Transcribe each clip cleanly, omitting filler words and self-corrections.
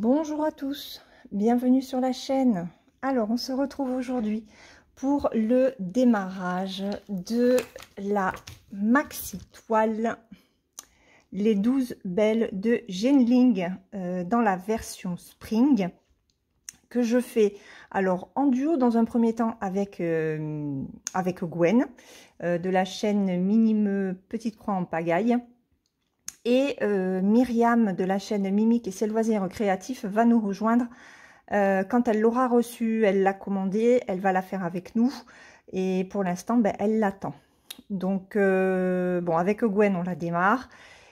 Bonjour à tous, bienvenue sur la chaîne. Alors on se retrouve aujourd'hui pour le démarrage de la maxi toile les 12 belles de Genling dans la version spring que je fais alors en duo dans un premier temps avec Gwen de la chaîne Minime Petite Croix en Pagaille. Et Myriam de la chaîne Mimique et ses loisirs créatifs va nous rejoindre quand elle l'aura reçue. Elle l'a commandée, elle va la faire avec nous et pour l'instant elle l'attend. Donc bon, avec Gwen on la démarre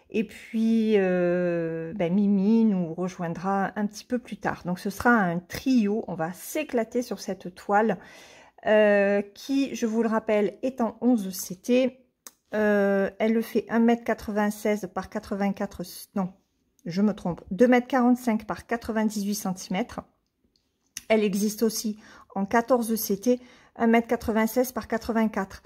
et puis Mimi nous rejoindra un petit peu plus tard. Donc ce sera un trio, on va s'éclater sur cette toile qui, je vous le rappelle, est en 11 CT. Elle fait 1,96 m par 84, non, je me trompe, 2,45 m par 98 cm. Elle existe aussi en 14 CT, 1,96 m par 84.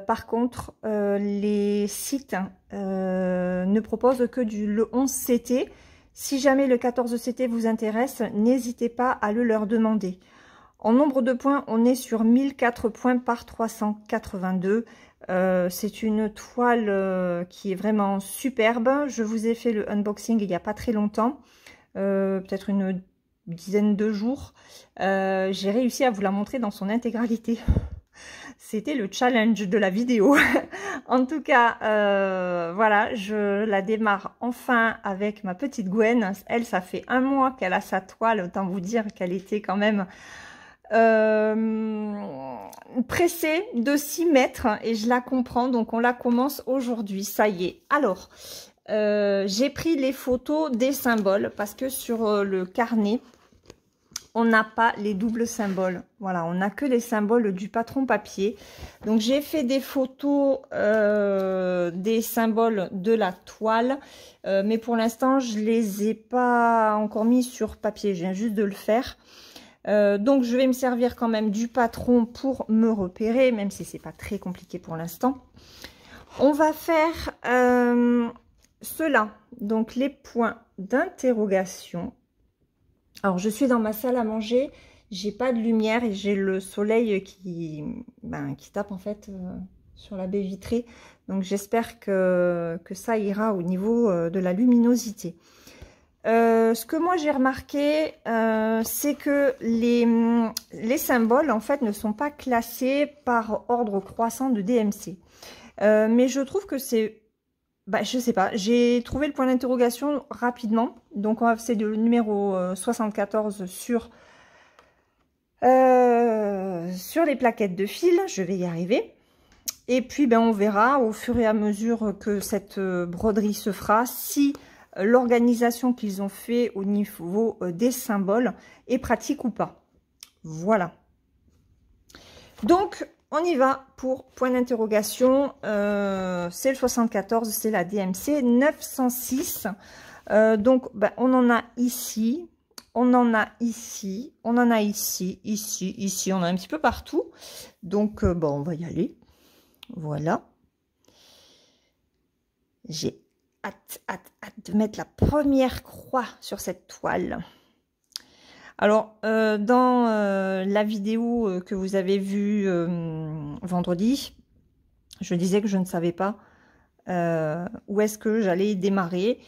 Par contre, les sites ne proposent que le 11 CT. Si jamais le 14 CT vous intéresse, n'hésitez pas à le leur demander. En nombre de points, on est sur 1004 points par 382. C'est une toile qui est vraiment superbe. Je vous ai fait le unboxing il n'y a pas très longtemps, peut-être une dizaine de jours. J'ai réussi à vous la montrer dans son intégralité. C'était le challenge de la vidéo. En tout cas, voilà, je la démarre enfin avec ma petite Gwen. Elle, ça fait un mois qu'elle a sa toile, autant vous dire qu'elle était quand même pressée de s'y mettre et je la comprends, donc on la commence aujourd'hui, ça y est. Alors j'ai pris les photos des symboles parce que sur le carnet on n'a pas les doubles symboles, voilà, on n'a que les symboles du patron papier. Donc j'ai fait des photos des symboles de la toile, mais pour l'instant je les ai pas encore mis sur papier, je viens juste de le faire. Donc je vais me servir quand même du patron pour me repérer, même si c'est pas très compliqué pour l'instant. On va faire cela, donc les points d'interrogation. Alors je suis dans ma salle à manger, j'ai pas de lumière et j'ai le soleil qui tape en fait sur la baie vitrée, donc j'espère que ça ira au niveau de la luminosité. Ce que moi j'ai remarqué, c'est que les symboles en fait ne sont pas classés par ordre croissant de DMC. Mais je trouve que c'est, je sais pas, j'ai trouvé le point d'interrogation rapidement. Donc c'est le numéro 74 sur les plaquettes de fil. Je vais y arriver. Et puis on verra au fur et à mesure que cette broderie se fera si l'organisation qu'ils ont fait au niveau des symboles est pratique ou pas. Voilà. Donc, on y va pour point d'interrogation. C'est le 74, c'est la DMC 906. Donc, on en a ici, on en a ici, on en a ici, ici, on a un petit peu partout. Donc, on va y aller. Voilà. J'ai hâte de mettre la première croix sur cette toile. Alors, dans la vidéo que vous avez vue vendredi, je disais que je ne savais pas où est-ce que j'allais démarrer.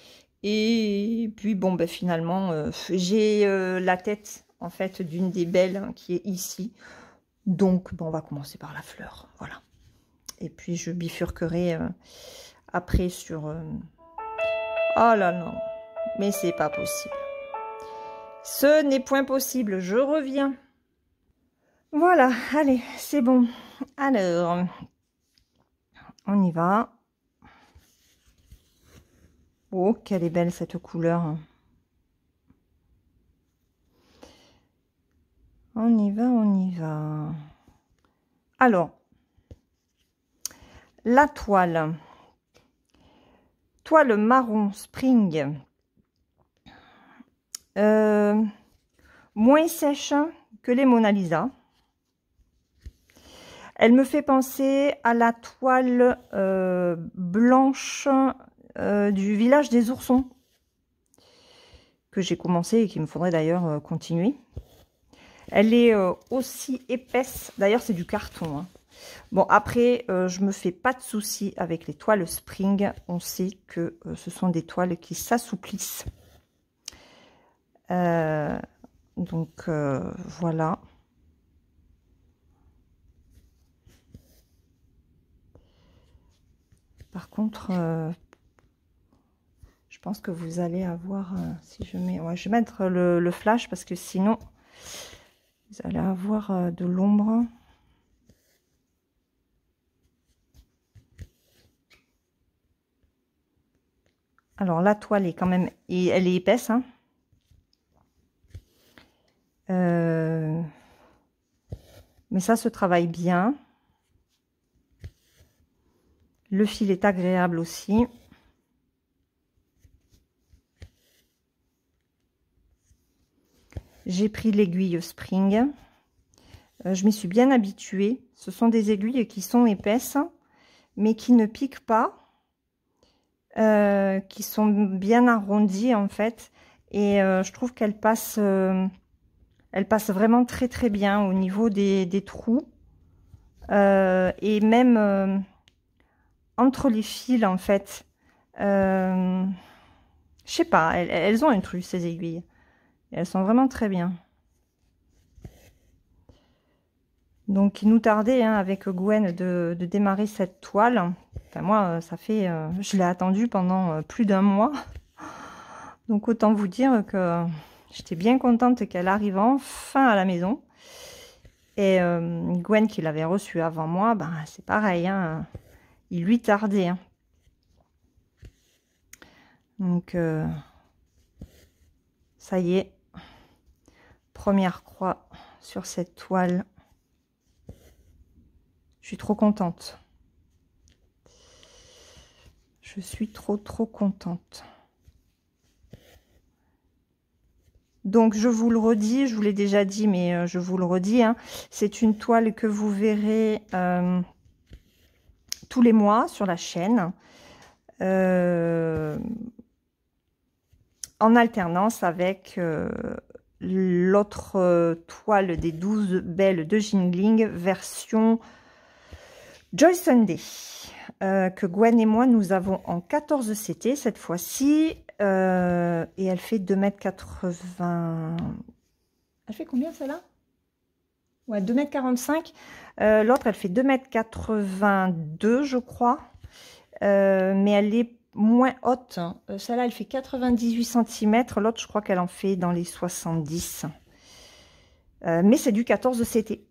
Et puis, finalement, j'ai la tête, en fait, d'une des belles qui est ici. Donc, on va commencer par la fleur. Voilà. Et puis, je bifurquerai après sur... Oh là non, mais c'est pas possible. Ce n'est point possible, je reviens. Voilà, allez, c'est bon. Alors, on y va. Oh, quelle est belle cette couleur. On y va, on y va. Alors, la toile. Toile marron spring. Moins sèche que les Mona Lisa. Elle me fait penser à la toile blanche du village des oursons. que j'ai commencé et qu'il me faudrait d'ailleurs continuer. Elle est aussi épaisse. D'ailleurs, c'est du carton. Hein. Bon, après, je me fais pas de soucis avec les toiles Spring. On sait que ce sont des toiles qui s'assouplissent. Donc, voilà. Par contre, je pense que vous allez avoir... si je mets... Ouais, je vais mettre le flash parce que sinon, vous allez avoir de l'ombre. Alors, la toile est quand même... elle est épaisse, hein. Mais ça se travaille bien. Le fil est agréable aussi. J'ai pris l'aiguille Spring. Je m'y suis bien habituée. Ce sont des aiguilles qui sont épaisses, mais qui ne piquent pas. Qui sont bien arrondies en fait. Et je trouve qu'elles passent vraiment très très bien au niveau des trous. Et même entre les fils en fait. Je sais pas, elles ont un truc ces aiguilles. Et elles sont vraiment très bien. Donc il nous tardait hein, avec Gwen de démarrer cette toile. Enfin moi ça fait, je l'ai attendue pendant plus d'1 mois. Donc autant vous dire que j'étais bien contente qu'elle arrive enfin à la maison. Et Gwen qui l'avait reçue avant moi, ben, c'est pareil, hein, il lui tardait. Hein. Donc ça y est, première croix sur cette toile. Je suis trop contente. Je suis trop contente. Donc, je vous le redis, je vous l'ai déjà dit, mais je vous le redis. Hein, c'est une toile que vous verrez tous les mois sur la chaîne. En alternance avec l'autre toile des 12 belles de Jingling, version Joy Sunday. Que Gwen et moi, nous avons en 14 CT cette fois-ci. Et elle fait 2,80 m. Elle fait combien celle-là? Ouais, 2,45 m. L'autre, elle fait 2,82 m, je crois. Mais elle est moins haute. Celle-là, elle fait 98 cm. L'autre, je crois qu'elle en fait dans les 70. Mais c'est du 14 CT.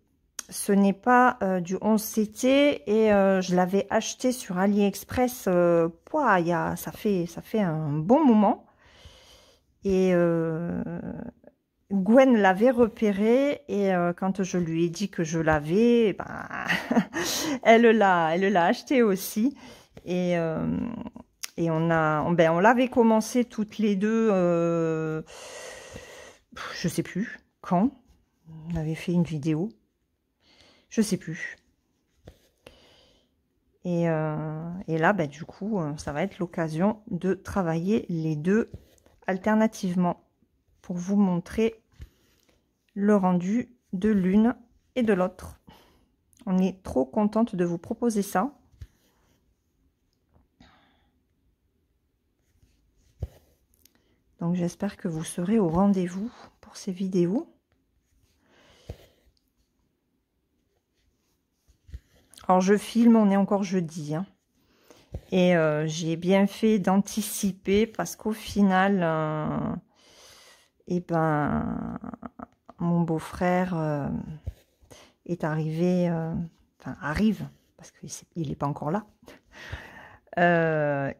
Ce n'est pas du 11 CT et je l'avais acheté sur AliExpress ça fait un bon moment. Et Gwen l'avait repéré et quand je lui ai dit que je l'avais, ben, elle l'a acheté aussi. Et on l'avait commencé toutes les deux, je sais plus quand. On avait fait une vidéo. Je sais plus. Et là, bah, du coup, ça va être l'occasion de travailler les deux alternativement pour vous montrer le rendu de l'une et de l'autre. On est trop contente de vous proposer ça. Donc, j'espère que vous serez au rendez-vous pour ces vidéos. Alors, je filme, on est encore jeudi. Hein. Et j'ai bien fait d'anticiper parce qu'au final, eh ben, mon beau-frère est arrivé, enfin arrive, parce qu'il n'est pas encore là.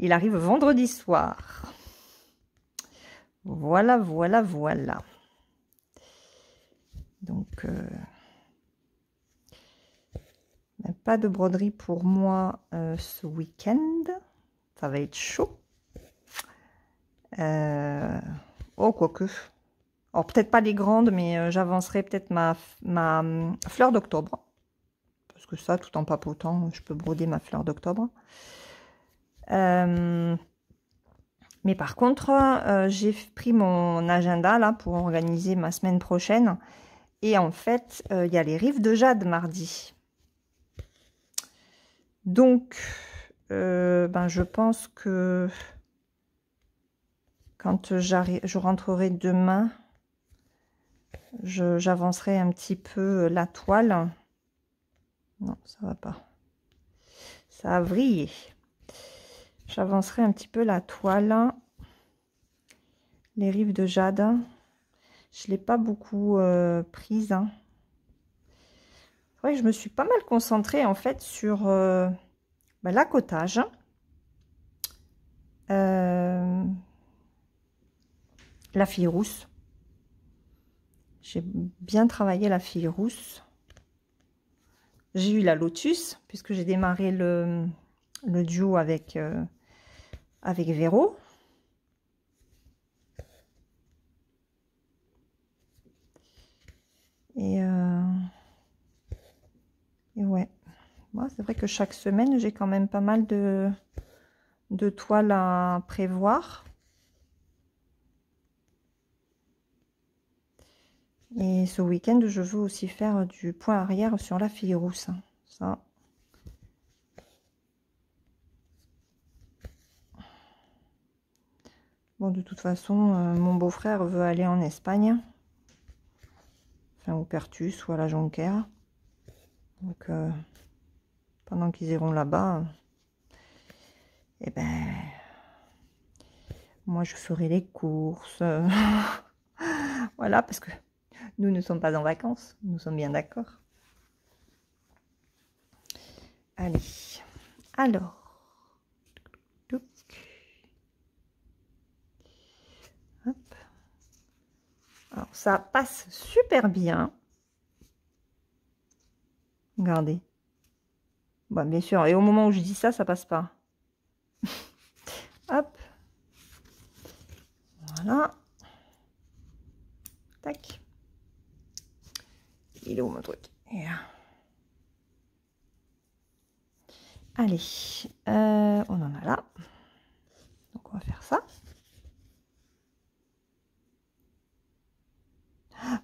Il arrive vendredi soir. Voilà, voilà, voilà. Donc... pas de broderie pour moi ce week-end. Ça va être chaud. Oh, quoique. Alors, peut-être pas les grandes, mais j'avancerai peut-être ma fleur d'octobre. Parce que ça, tout en papotant, je peux broder ma fleur d'octobre. Mais par contre, j'ai pris mon agenda là pour organiser ma semaine prochaine. Et en fait, il y a les rives de Jade mardi. Donc, ben, je pense que quand je rentrerai demain, j'avancerai un petit peu la toile. Non, ça va pas. Ça a vrillé. J'avancerai un petit peu la toile. Les rives de Jade. Je ne l'ai pas beaucoup prise. Hein. C'est vrai que je me suis pas mal concentrée en fait sur ben, l'accotage. La fille rousse. J'ai bien travaillé la fille rousse. J'ai eu la Lotus, puisque j'ai démarré le duo avec Véro. Et ouais. Moi, c'est vrai que chaque semaine, j'ai quand même pas mal de toiles à prévoir. Et ce week-end, je veux aussi faire du point arrière sur la fille rousse. Ça. Bon, de toute façon, mon beau-frère veut aller en Espagne. Enfin, au Pertus ou à la Jonquère. Donc, pendant qu'ils iront là-bas, eh ben, moi, je ferai les courses. Voilà, parce que nous ne sommes pas en vacances. Nous sommes bien d'accord. Allez. Alors. Hop. Alors, ça passe super bien. Regardez. Bon, bien sûr. Et au moment où je dis ça, ça passe pas. Hop. Voilà. Tac. Il est où mon truc? Et là. Allez. On en a là. Donc, on va faire ça.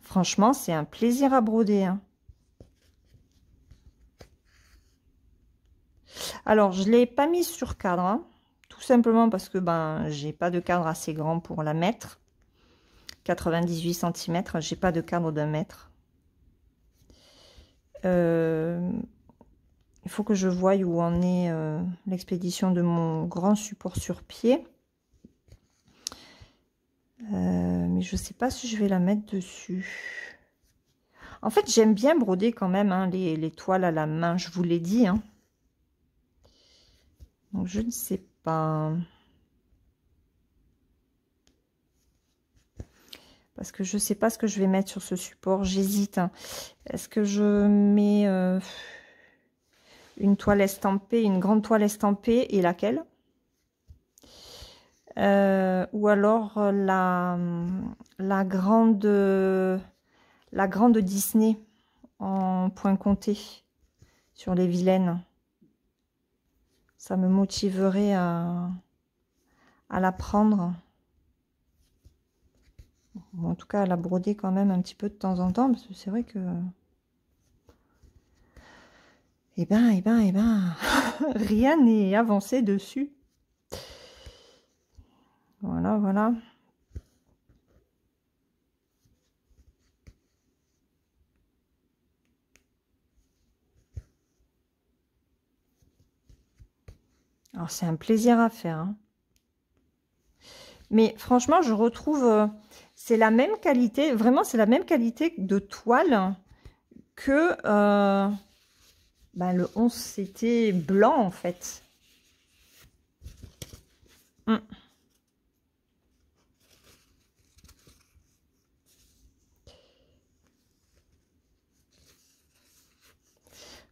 Franchement, c'est un plaisir à broder. Hein. Alors, je ne l'ai pas mise sur cadre. Hein, tout simplement parce que ben, j'ai pas de cadre assez grand pour la mettre. 98 cm, j'ai pas de cadre d'1 mètre. Il faut que je voie où en est l'expédition de mon grand support sur pied. Mais je sais pas si je vais la mettre dessus. En fait, j'aime bien broder quand même hein, les toiles à la main, je vous l'ai dit. Hein. Donc, je ne sais pas. Parce que je ne sais pas ce que je vais mettre sur ce support. J'hésite. Hein. Est-ce que je mets une toile estampée, une grande toile estampée et laquelle ou alors la grande Disney en point compté sur les vilaines. Ça me motiverait à la prendre. Bon, en tout cas, à la broder quand même un petit peu de temps en temps, parce que c'est vrai que... Eh ben, rien n'est avancé dessus. Voilà, voilà. Alors, c'est un plaisir à faire. Hein. Mais franchement, je retrouve... c'est la même qualité, vraiment, c'est la même qualité de toile que... ben, le 11, c'était blanc, en fait.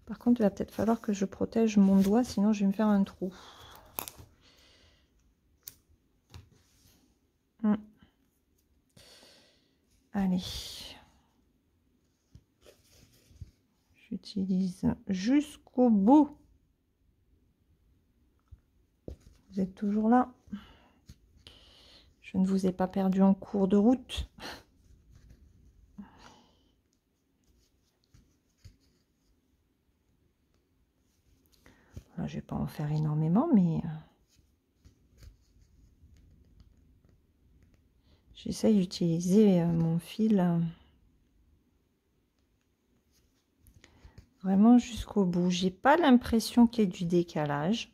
Par contre, il va peut-être falloir que je protège mon doigt, sinon je vais me faire un trou. Allez. J'utilise jusqu'au bout. Vous êtes toujours là? Je ne vous ai pas perdu en cours de route. Là, je vais pas en faire énormément, mais j'essaye d'utiliser mon fil vraiment jusqu'au bout. J'ai pas l'impression qu'il y ait du décalage.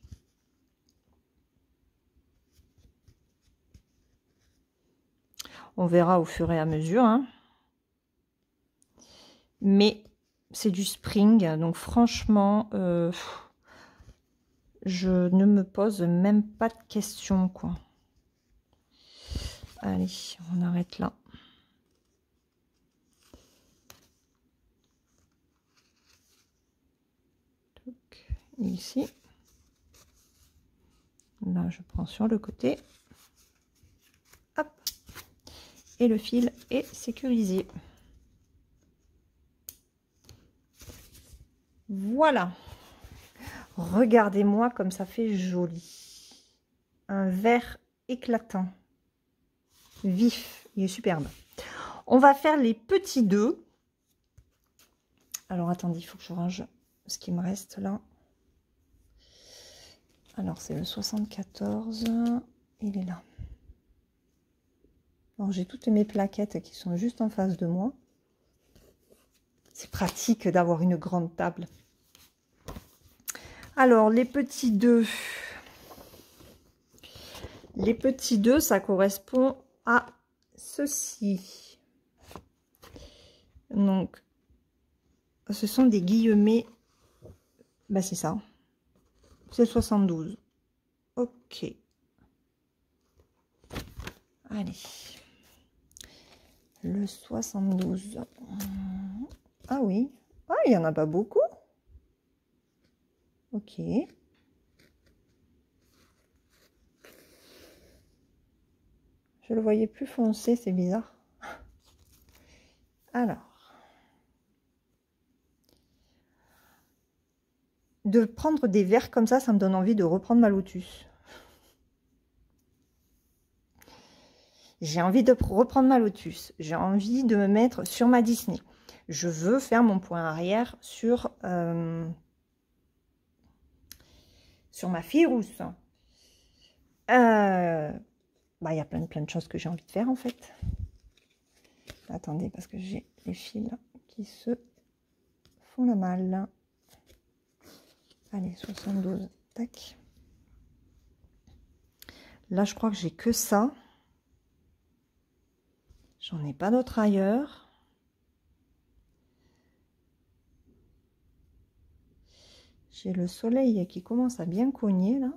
On verra au fur et à mesure, hein. Mais c'est du spring, donc franchement, je ne me pose même pas de questions, quoi. Allez, on arrête là. Ici. Là, je prends sur le côté. Hop. Et le fil est sécurisé. Voilà. Regardez-moi comme ça fait joli. Un vert éclatant. Vif. Il est superbe. On va faire les petits 2. Alors, attendez, il faut que je range ce qui me reste là. Alors, c'est le 74. Il est là. Alors, j'ai toutes mes plaquettes qui sont juste en face de moi. C'est pratique d'avoir une grande table. Alors, les petits 2. Les petits 2, ça correspond à ceci. Donc, ce sont des guillemets. Ben, c'est ça. C'est 72. Ok. Allez. Le 72. Ah oui. Ah, il n'y en a pas beaucoup. Ok. Je le voyais plus foncé, c'est bizarre. Alors. De prendre des verres comme ça me donne envie de reprendre ma Lotus. J'ai envie de reprendre ma Lotus. J'ai envie de me mettre sur ma Disney. Je veux faire mon point arrière sur ma fille rousse. Bah, y a plein de choses que j'ai envie de faire en fait. Attendez, parce que j'ai les fils qui se font la malle. Allez, 72. Tac. Là, je crois que j'ai que ça. J'en ai pas d'autres ailleurs. J'ai le soleil qui commence à bien cogner là.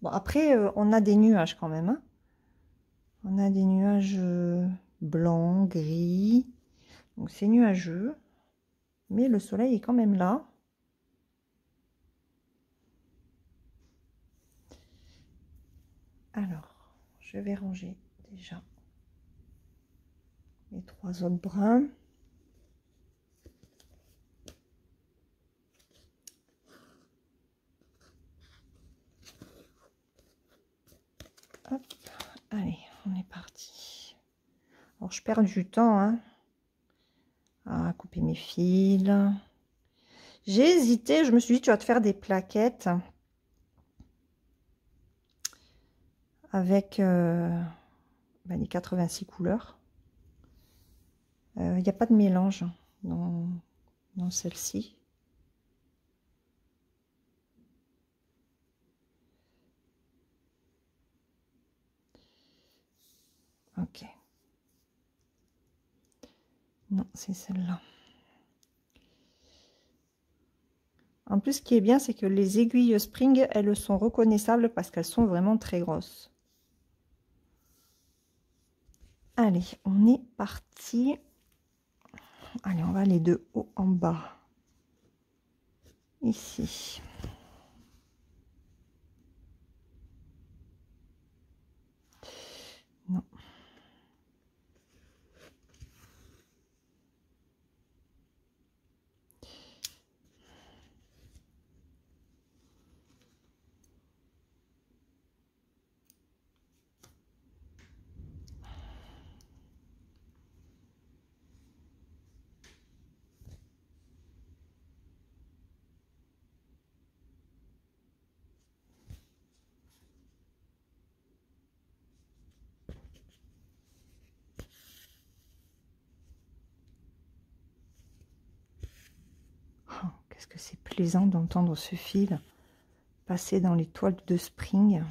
Bon, après, on a des nuages quand même. Hein. On a des nuages blancs, gris. Donc, c'est nuageux. Mais le soleil est quand même là. Alors, je vais ranger déjà les 3 autres brins. Hop, allez, on est parti. Alors, je perds du temps hein, à couper mes fils. J'ai hésité, je me suis dit, tu vas te faire des plaquettes avec les 86 couleurs. Il n'y a pas de mélange dans celle-ci. Ok. Non, c'est celle-là. En plus, ce qui est bien, c'est que les aiguilles spring, elles sont reconnaissables parce qu'elles sont vraiment très grosses. Allez, on est parti. Allez, on va aller de haut en bas. Ici. Non. que c'est plaisant d'entendre ce fil passer dans les toiles de Spring.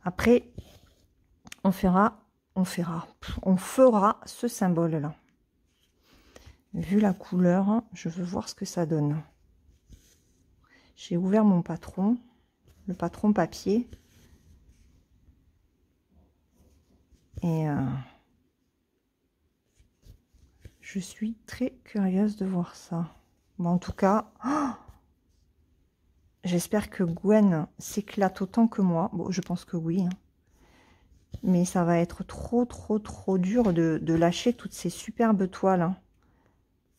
Après, on fera ce symbole-là. Vu la couleur, je veux voir ce que ça donne. J'ai ouvert mon patron, le patron papier. Et je suis très curieuse de voir ça. Bon, en tout cas, oh, j'espère que Gwen s'éclate autant que moi. Bon, je pense que oui. Hein. Mais ça va être trop dur de lâcher toutes ces superbes toiles. Hein.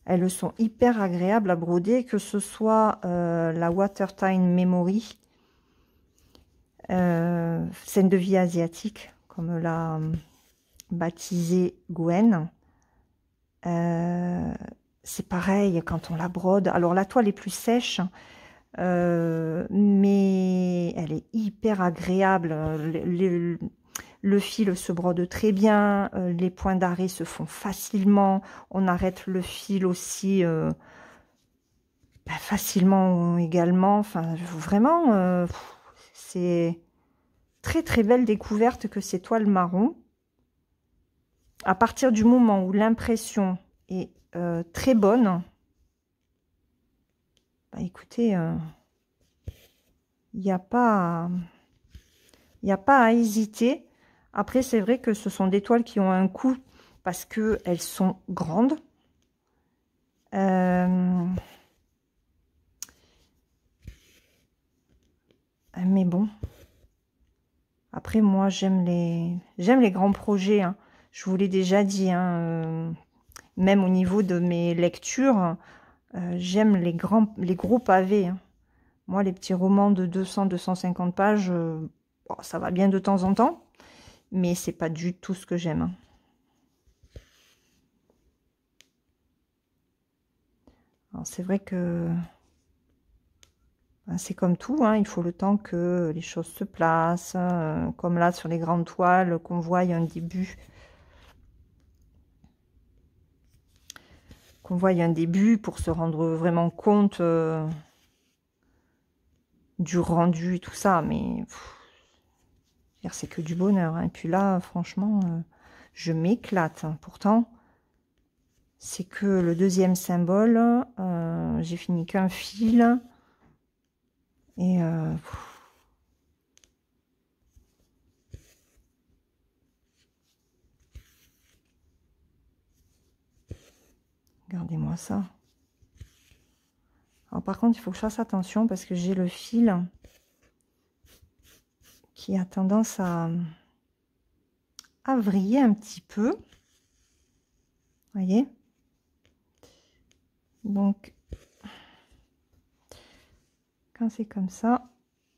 Elles sont hyper agréables à broder, que ce soit la Watertime Memory, scène de vie asiatique, comme l'a baptisé Gwen. C'est pareil quand on la brode. Alors la toile est plus sèche, mais elle est hyper agréable. Le fil se brode très bien, les points d'arrêt se font facilement. On arrête le fil aussi facilement également. Enfin, vraiment, c'est très belle découverte que ces toiles marron. À partir du moment où l'impression est très bonne, bah, écoutez, il n'y a pas à hésiter. Après, c'est vrai que ce sont des toiles qui ont un coût parce qu'elles sont grandes. Mais bon. Après, moi, j'aime les grands projets. Hein. Je vous l'ai déjà dit. Hein, même au niveau de mes lectures, j'aime les gros pavés. Hein. Moi, les petits romans de 200-250 pages, bon, ça va bien de temps en temps. Mais c'est pas du tout ce que j'aime. Hein. Alors, c'est vrai que c'est comme tout, hein, il faut le temps que les choses se placent. Comme là, sur les grandes toiles, qu'on voit un début. Qu'on voit un début pour se rendre vraiment compte du rendu et tout ça. Mais c'est que du bonheur. Hein. Et puis là, franchement, je m'éclate. Hein. Pourtant, c'est que le deuxième symbole. J'ai fini qu'un fil. Et regardez-moi ça. Alors par contre, il faut que je fasse attention parce que j'ai le fil qui a tendance à vriller un petit peu. Voyez? Donc, quand c'est comme ça,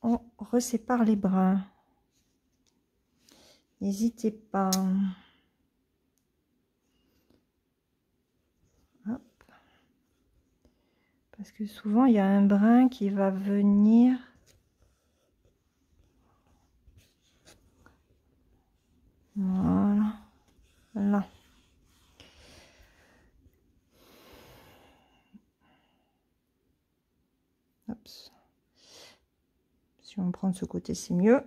on resépare les brins. N'hésitez pas. Hop. Parce que souvent, il y a un brin qui va venir. Voilà. Là. Hop. Si on prend de ce côté, c'est mieux.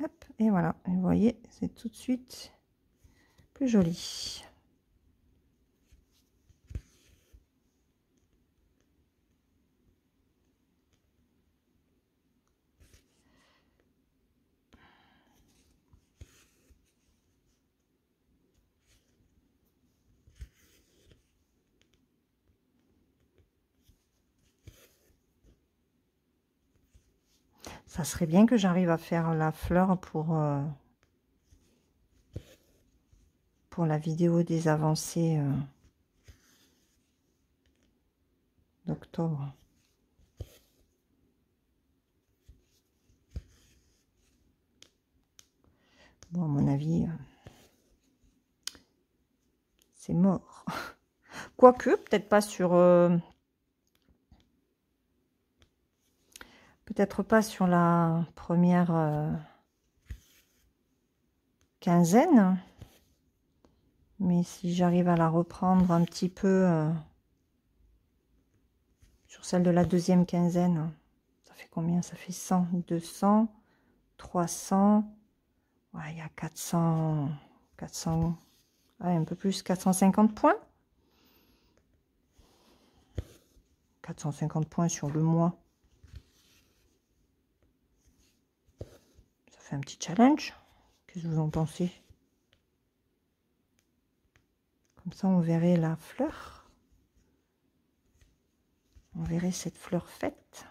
Hop, et voilà. Et vous voyez, c'est tout de suite plus joli. Ça serait bien que j'arrive à faire la fleur pour la vidéo des avancées d'octobre. Bon, à mon avis, c'est mort. Quoique, peut-être pas sur Peut-être pas sur la première quinzaine. Mais si j'arrive à la reprendre un petit peu sur celle de la deuxième quinzaine, ça fait combien? Ça fait 100, 200, 300, ouais, il y a 400, ouais, un peu plus, 450 points. 450 points sur le mois. Ça fait un petit challenge. Qu'est-ce que vous en pensez? Comme ça, on verrait la fleur. On verrait cette fleur faite.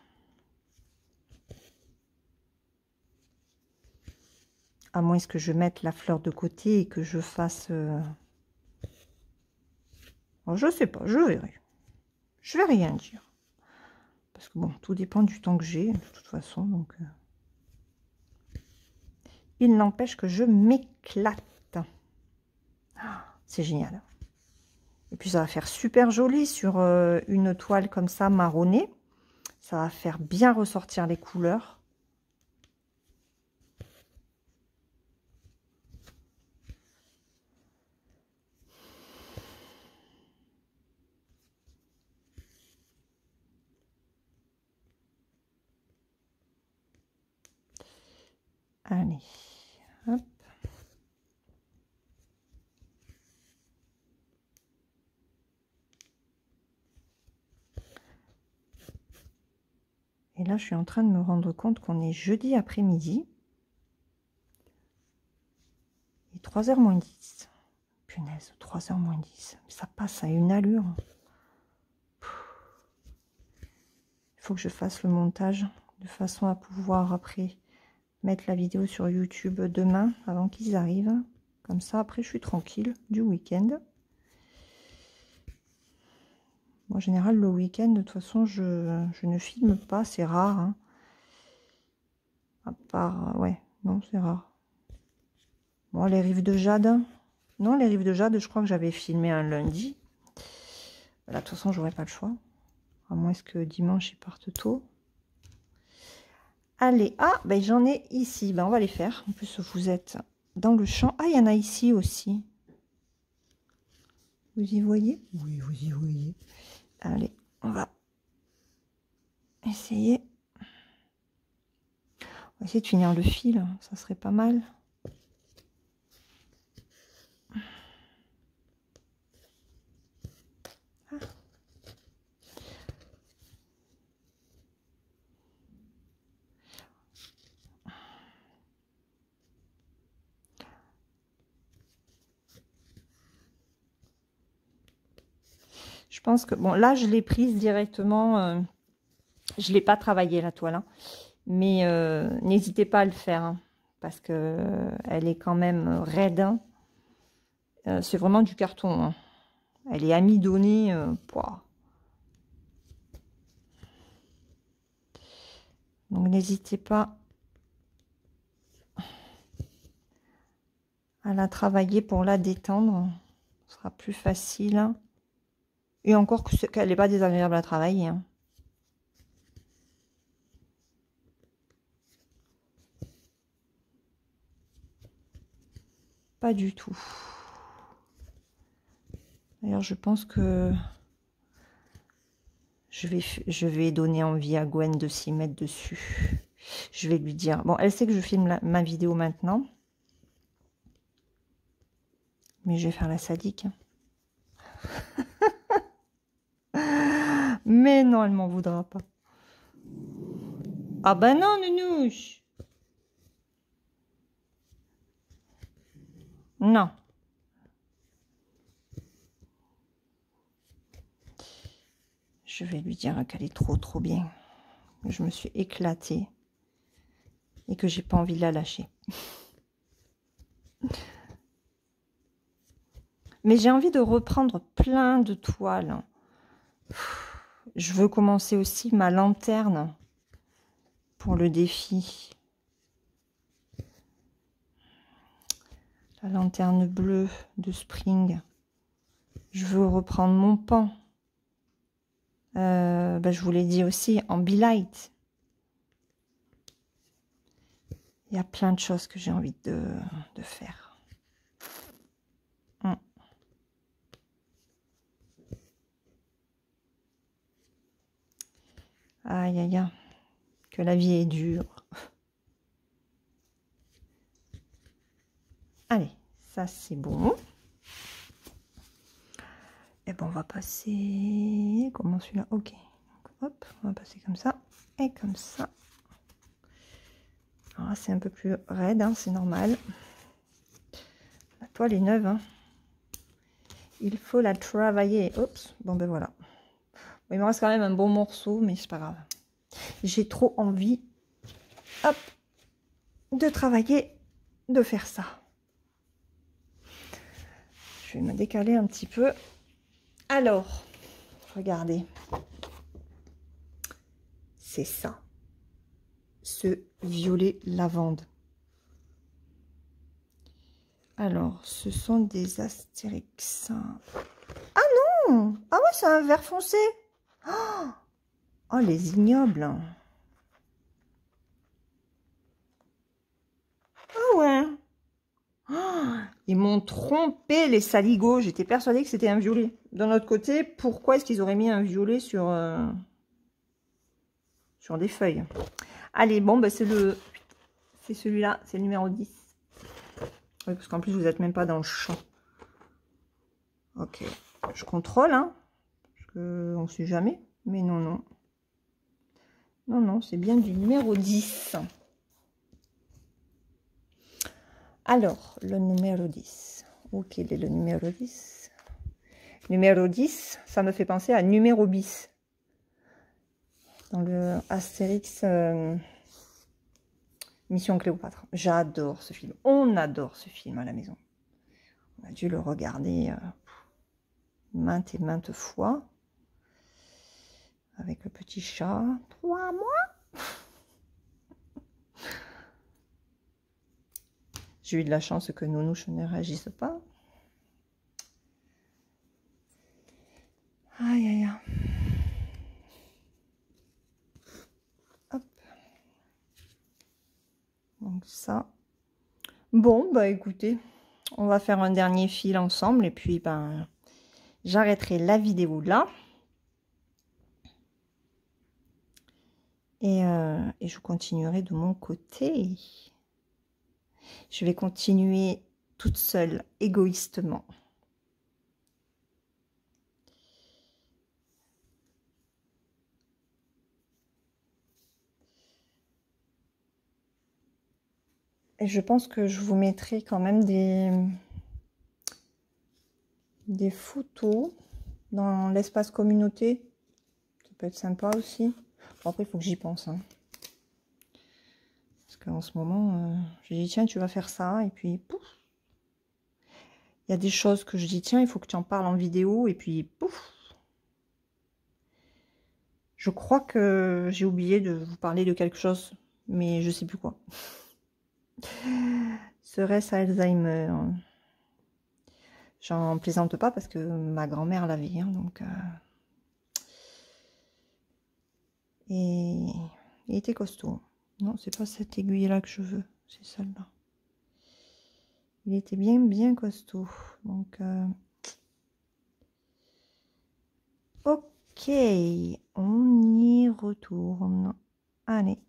À moins que je mette la fleur de côté et que je fasse... Alors, je sais pas, je verrai. Je vais rien dire. Parce que bon, tout dépend du temps que j'ai, de toute façon. Donc, il n'empêche que je m'éclate. C'est génial. Et puis, ça va faire super joli sur une toile comme ça, marronnée. Ça va faire bien ressortir les couleurs. Allez, hop. Et là, je suis en train de me rendre compte qu'on est jeudi après-midi. Et 3h moins 10. Punaise, 3h moins 10. Ça passe à une allure. Il faut que je fasse le montage de façon à pouvoir après mettre la vidéo sur YouTube demain avant qu'ils arrivent. Comme ça, après, je suis tranquille du week-end. Moi, en général, le week-end, de toute façon, je ne filme pas. C'est rare. Hein. À part... ouais, non, c'est rare. Bon, les rives de Jade. Non, les rives de Jade, je crois que j'avais filmé un lundi. Là, de toute façon, j'aurais pas le choix. À moins que dimanche, ils partent tôt. Allez, ah, ben j'en ai ici. Ben, on va les faire. En plus, vous êtes dans le champ. Ah, il y en a ici aussi. Vous y voyez? Oui, vous y voyez. Allez, on va essayer. On va essayer de finir le fil. Ça serait pas mal. Ah. Je pense que, bon, là, je l'ai prise directement. Je ne l'ai pas travaillé, la toile. Hein, mais n'hésitez pas à le faire. Hein, parce que elle est quand même raide. Hein. C'est vraiment du carton. Hein. Elle est amidonnée. Donc, n'hésitez pas à la travailler pour la détendre. Ce sera plus facile. Hein. Et encore qu'elle n'est pas désagréable à travailler. Hein. Pas du tout. D'ailleurs, je pense que je vais donner envie à Gwen de s'y mettre dessus. Je vais lui dire... Bon, elle sait que je filme ma vidéo maintenant. Mais je vais faire la sadique. Mais non, elle m'en voudra pas. Ah ben non, Nounouche. Non. Je vais lui dire qu'elle est trop bien. Je me suis éclatée. Et que j'ai pas envie de la lâcher. Mais j'ai envie de reprendre plein de toiles. Je veux commencer aussi ma lanterne pour le défi. La lanterne bleue de Spring. Je veux reprendre mon pan. Je vous l'ai dit aussi en Be Light. Il y a plein de choses que j'ai envie de faire. Aïe, aïe, aïe. Que la vie est dure. Allez, ça c'est bon. Et bon, on va passer... Comment celui-là? Ok. Donc, hop, on va passer comme ça. Et comme ça. Alors c'est un peu plus raide, hein, c'est normal. La toile est neuve. Hein. Il faut la travailler. Oups, bon ben voilà. Il me reste quand même un bon morceau, mais c'est pas grave. J'ai trop envie, hop, de travailler, de faire ça. Je vais me décaler un petit peu. Alors, regardez. C'est ça. Ce violet lavande. Alors, ce sont des astérix. Ah non! Ah ouais, c'est un vert foncé. Oh, les ignobles. Ah ouais. Oh, ils m'ont trompé, les saligots. J'étais persuadée que c'était un violet. D'un autre côté, pourquoi est-ce qu'ils auraient mis un violet sur des feuilles? Allez, bon, bah, c'est celui-là, c'est le numéro 10. Oui, parce qu'en plus, vous n'êtes même pas dans le champ. Ok, je contrôle, hein, parce qu'on ne sait jamais. Mais non, non. Non, non, c'est bien du numéro 10. Alors, le numéro 10. Ok, quel est le numéro 10? Numéro 10, ça me fait penser à numéro bis. Dans le Astérix Mission Cléopâtre. J'adore ce film. On adore ce film à la maison. On a dû le regarder maintes et maintes fois. Avec le petit chat. 3 mois. J'ai eu de la chance que Nounouche ne réagisse pas. Aïe, aïe, aïe. Hop. Donc ça. Bon, bah écoutez, on va faire un dernier fil ensemble. Et puis, ben, j'arrêterai la vidéo là. Et je continuerai de mon côté. Je vais continuer toute seule, égoïstement. Et je pense que je vous mettrai quand même des photos dans l'espace communauté. Ça peut être sympa aussi. Bon, après, il faut que j'y pense. Hein. Parce qu'en ce moment, j'ai dit, tiens, tu vas faire ça. Et puis, pouf. Il y a des choses que je dis, tiens, il faut que tu en parles en vidéo. Et puis, pouf. Je crois que j'ai oublié de vous parler de quelque chose. Mais je sais plus quoi. Serait-ce Alzheimer? J'en plaisante pas parce que ma grand-mère l'avait. Hein, donc, et il était costaud. Non, c'est pas cette aiguille-là que je veux. C'est celle-là. Il était bien, bien costaud. Donc, ok. On y retourne. Allez.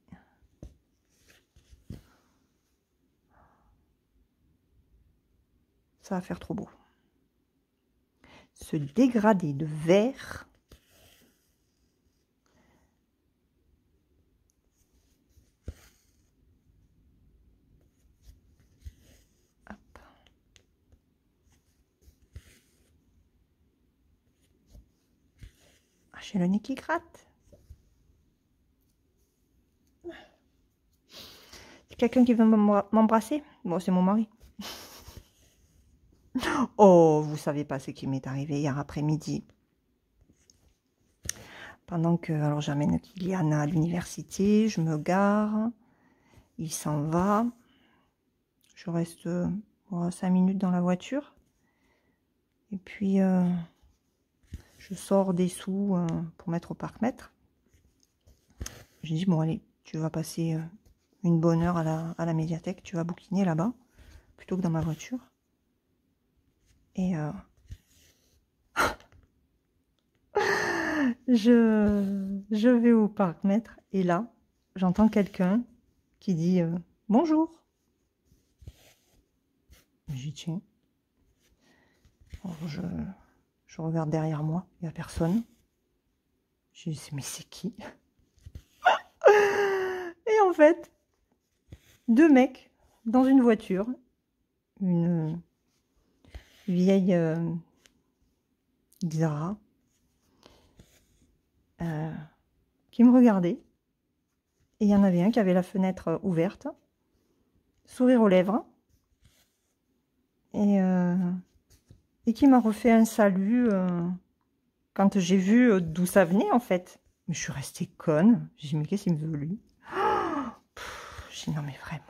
Ça va faire trop beau. Ce dégradé de vert. Hop. Ah, j'ai le nez qui gratte. C'est quelqu'un qui veut m'embrasser? Bon, c'est mon mari. Oh, vous savez pas ce qui m'est arrivé hier après-midi. Pendant que, alors j'amène Kylian à l'université, je me gare, il s'en va. Je reste 5 minutes dans la voiture. Et puis, je sors des sous pour mettre au parc-mètre. J'ai dit, bon allez, tu vas passer une bonne heure à la médiathèque. Tu vas bouquiner là-bas, plutôt que dans ma voiture. Et je vais au parc-mètre. Et là, j'entends quelqu'un qui dit bonjour. J'y tiens. Alors, je regarde derrière moi, il n'y a personne. Je dis, mais c'est qui? Et en fait, deux mecs dans une voiture, une vieille Xara, qui me regardait. Et il y en avait un qui avait la fenêtre ouverte, sourire aux lèvres, et qui m'a refait un salut quand j'ai vu d'où ça venait en fait. Mais je suis restée conne. J'ai dit, mais qu'est-ce qu'il me veut lui? J'ai dit, non mais vraiment.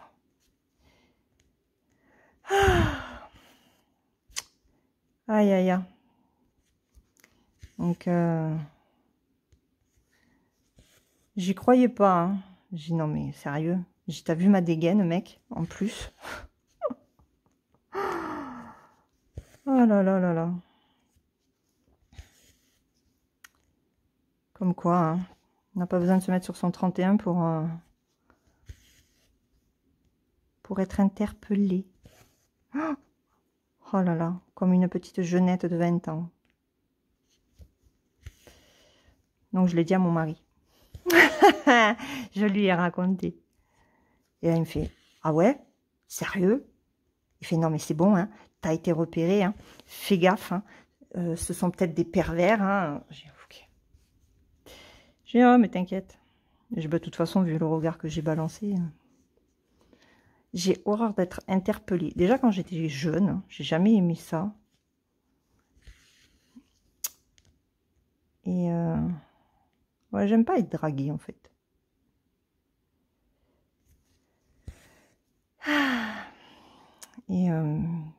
Aïe aïe aïe. Donc, j'y croyais pas. Hein. J'ai dit, non mais sérieux. J'ai dit, t'as vu ma dégaine, mec, en plus. Oh là là là là. Comme quoi, hein. On n'a pas besoin de se mettre sur son 31 pour être interpellé. Oh là là, comme une petite jeunette de 20 ans. Donc je l'ai dit à mon mari. Je lui ai raconté. Et là il me fait, ah ouais? Sérieux? Il fait, non mais c'est bon, hein, t'as été repéré, hein, fais gaffe, hein, ce sont peut-être des pervers. Hein. J'ai dit, ok. J'ai dit, oh mais t'inquiète. De toute façon, vu le regard que j'ai balancé, j'ai horreur d'être interpellée. Déjà quand j'étais jeune, j'ai jamais aimé ça. Et ouais, j'aime pas être draguée en fait. Et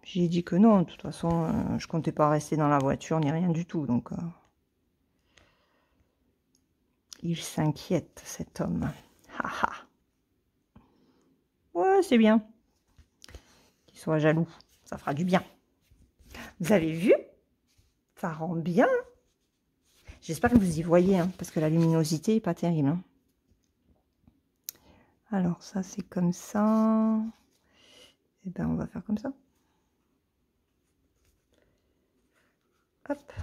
j'ai dit que non, de toute façon, je comptais pas rester dans la voiture ni rien du tout. Donc, il s'inquiète, cet homme. Haha. Ouais, c'est bien. Qu'il soit jaloux, ça fera du bien. Vous avez vu? Ça rend bien. J'espère que vous y voyez, hein, parce que la luminosité est pas terrible. Hein. Alors, ça, c'est comme ça. Et ben, on va faire comme ça. Hop.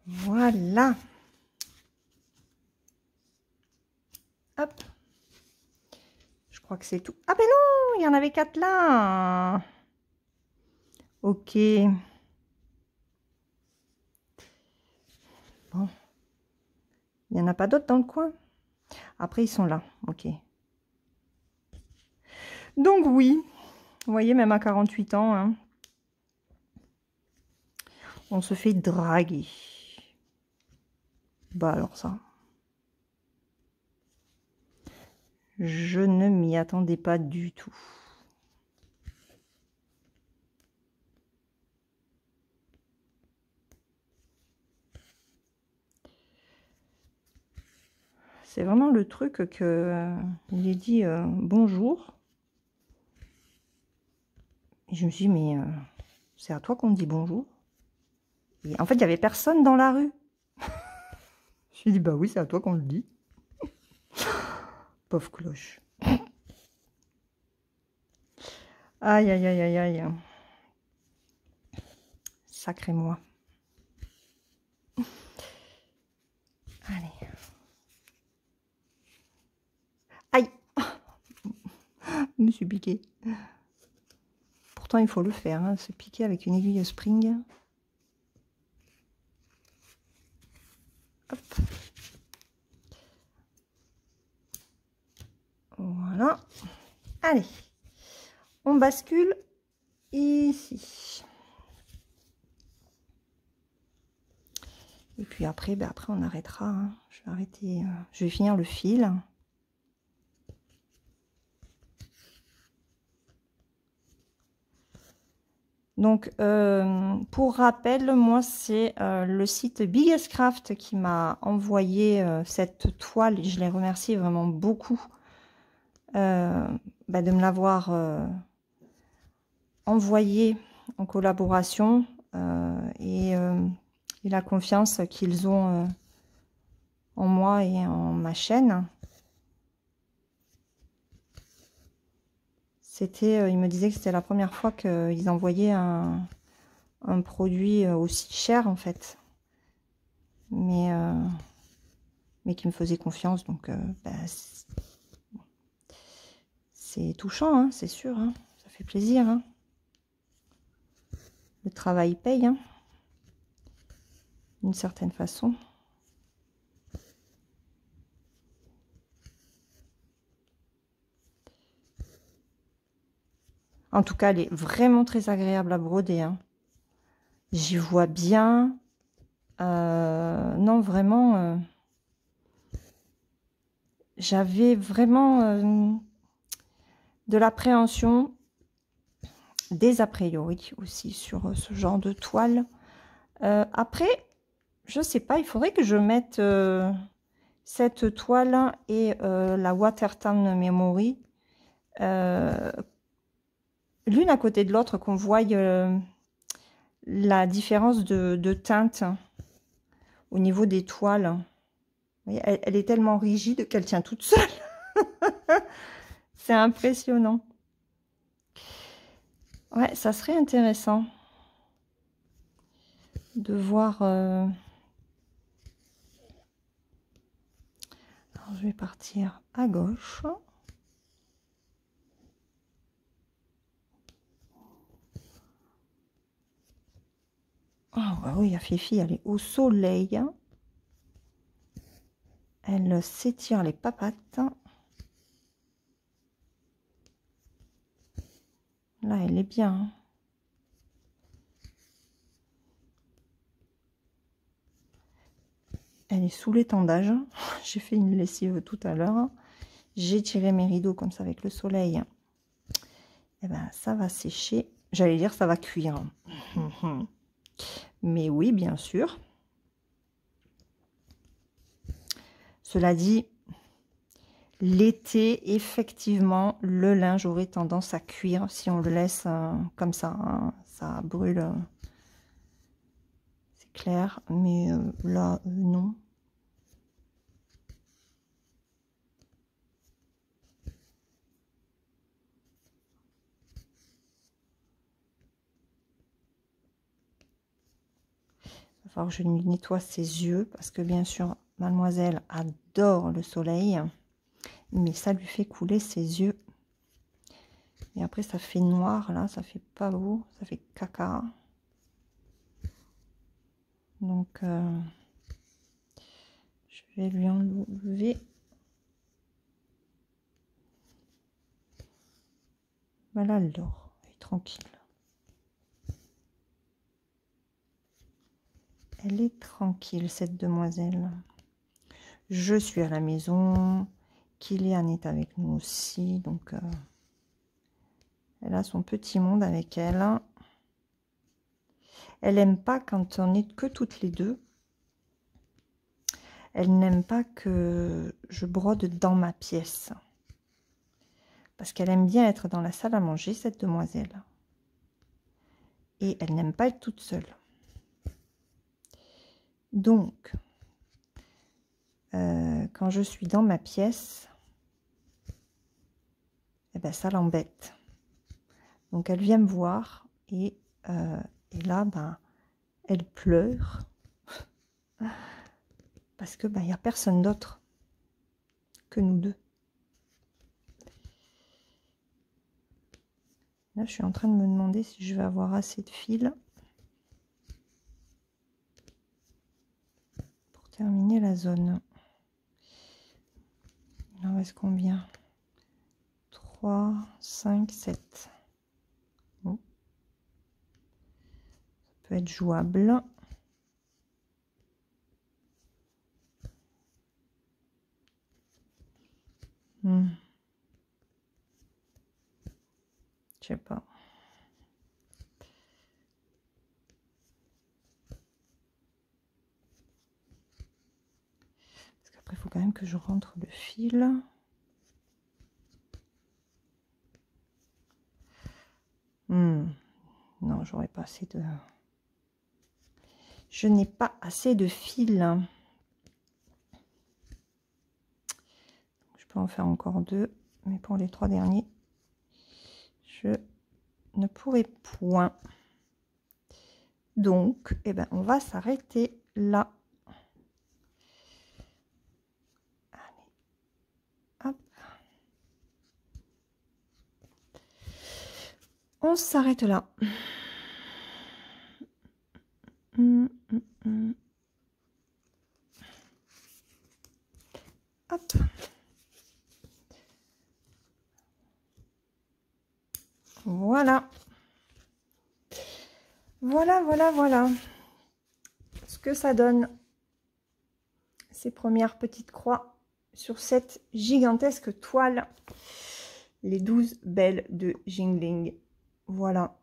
Voilà. Hop. Je crois que c'est tout. Ah ben non, il y en avait 4 là. Ok. Bon. Il n'y en a pas d'autres dans le coin. Après, ils sont là. Ok. Donc oui, vous voyez, même à 48 ans, hein, on se fait draguer. Bah alors ça. Je ne m'y attendais pas du tout. C'est vraiment le truc que il est dit bonjour. Et je me suis dit, mais c'est à toi qu'on dit bonjour. Et en fait, il n'y avait personne dans la rue. Je me suis dit, bah oui, c'est à toi qu'on le dit. Pauvre cloche. Aïe, aïe, aïe, aïe, aïe. Sacré moi. Allez. Aïe. Je me suis piqué. Pourtant, il faut le faire, hein, se piquer avec une aiguille spring. Hop. Voilà. Allez. On bascule ici. Et puis après, ben après on arrêtera. Hein. Je vais arrêter. Je vais finir le fil. Donc, pour rappel, moi, c'est le site Biggest Craft qui m'a envoyé cette toile. Et je les remercie vraiment beaucoup de me l'avoir envoyé en collaboration et la confiance qu'ils ont en moi et en ma chaîne. C'était, ils me disaient que c'était la première fois qu'ils envoyaient un produit aussi cher en fait, mais qui me faisait confiance, donc c'est touchant, hein, c'est sûr, hein, ça fait plaisir, hein. Le travail paye, hein, d'une certaine façon. En tout cas, elle est vraiment très agréable à broder, hein. J'y vois bien. Non, vraiment, j'avais vraiment de l'appréhension, des a priori aussi sur ce genre de toile. Après, je sais pas, il faudrait que je mette cette toile et la Watertown Memory l'une à côté de l'autre, qu'on voie la différence de teinte au niveau des toiles. Elle est tellement rigide qu'elle tient toute seule. C'est impressionnant. Ouais, ça serait intéressant de voir. Alors, je vais partir à gauche. Oh, oui, la Fifi, elle est au soleil. Elle s'étire les papates. Là, elle est bien. Elle est sous l'étendage. J'ai fait une lessive tout à l'heure. J'ai tiré mes rideaux comme ça avec le soleil. Et ben, ça va sécher. J'allais dire ça va cuire. Mais oui, bien sûr. Cela dit, l'été, effectivement, le linge aurait tendance à cuire si on le laisse comme ça. Hein. Ça brûle. C'est clair. Mais là, non. Il va falloir que je lui nettoie ses yeux parce que bien sûr, mademoiselle adore le soleil. Mais ça lui fait couler ses yeux. Et après, ça fait noir, là, ça fait pas beau, ça fait caca. Donc, je vais lui enlever. Voilà, elle dort, elle est tranquille. Elle est tranquille, cette demoiselle. Je suis à la maison. Kylian est avec nous aussi, donc elle a son petit monde avec elle. Elle n'aime pas quand on n'est que toutes les deux. Elle n'aime pas que je brode dans ma pièce. Parce qu'elle aime bien être dans la salle à manger, cette demoiselle. Et elle n'aime pas être toute seule. Donc, quand je suis dans ma pièce, eh ben, ça l'embête. Donc, elle vient me voir et là, ben, elle pleure parce que ben, y a personne d'autre que nous deux. Là, je suis en train de me demander si je vais avoir assez de fil pour terminer la zone. Il en reste combien? 3, 5, 7. Bon. Ça peut être jouable. Je sais pas. Après, il faut quand même que je rentre le fil. Non, j'aurais pas assez de... Je n'ai pas assez de fil. Je peux en faire encore 2, mais pour les 3 derniers, je ne pourrai point. Donc, eh ben, on va s'arrêter là. Allez, hop. On s'arrête là. Hop. Voilà. Voilà ce que ça donne, ces premières petites croix sur cette gigantesque toile, les 12 belles de Jingling. Voilà.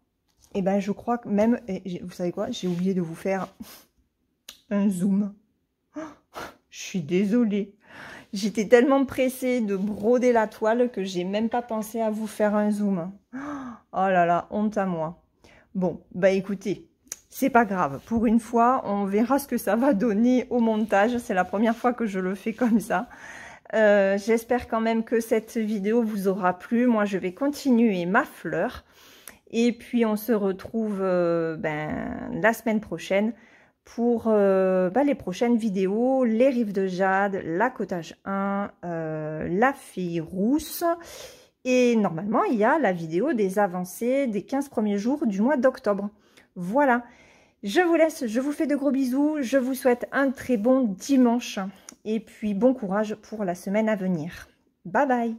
Et ben je crois que même, vous savez quoi, j'ai oublié de vous faire un zoom. Je suis désolée, j'étais tellement pressée de broder la toile que j'ai même pas pensé à vous faire un zoom. Oh là là, honte à moi. Bon, bah écoutez, c'est pas grave. Pour une fois, on verra ce que ça va donner au montage. C'est la première fois que je le fais comme ça. J'espère quand même que cette vidéo vous aura plu. Moi, je vais continuer ma fleur. Et puis, on se retrouve la semaine prochaine pour les prochaines vidéos. Les rives de jade, la cottage 1, la fille rousse. Et normalement, il y a la vidéo des avancées des 15 premiers jours du mois d'octobre. Voilà, je vous laisse, je vous fais de gros bisous, je vous souhaite un très bon dimanche et puis bon courage pour la semaine à venir. Bye bye!